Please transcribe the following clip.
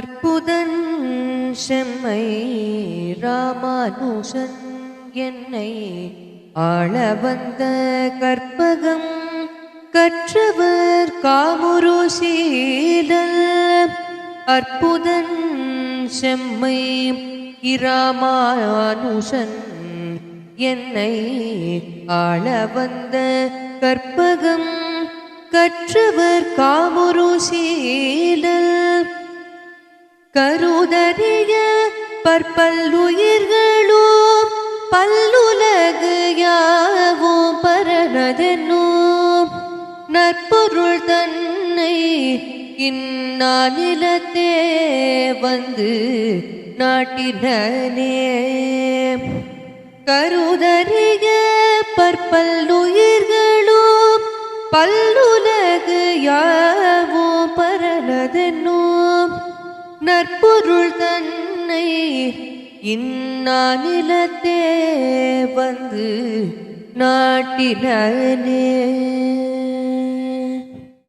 அற்புதன் செம்மை ராமானுஷன் என்னை ஆள வந்த கற்பகம் கற்றவர் காமுருசீலல். அற்புதன் செம்மை இராமானுஷன் என்னை ஆள வந்த கற்பகம் கற்றவர் காமுருசீலல். கருதறிய பற்பல்லுயிர்களோ பல்லுலகு யாவோ பரனதென்னோ நற்பொருள் தன்னை இந்நானிலத்தே வந்து நாட்டினே. கருதறிய பற்பல்லுயிர்களோ பல்லுலகு யாவோ பரனதென்னோ நற்பொருள் தன்னை இந்நானிலத்தே வந்து நாட்டினே.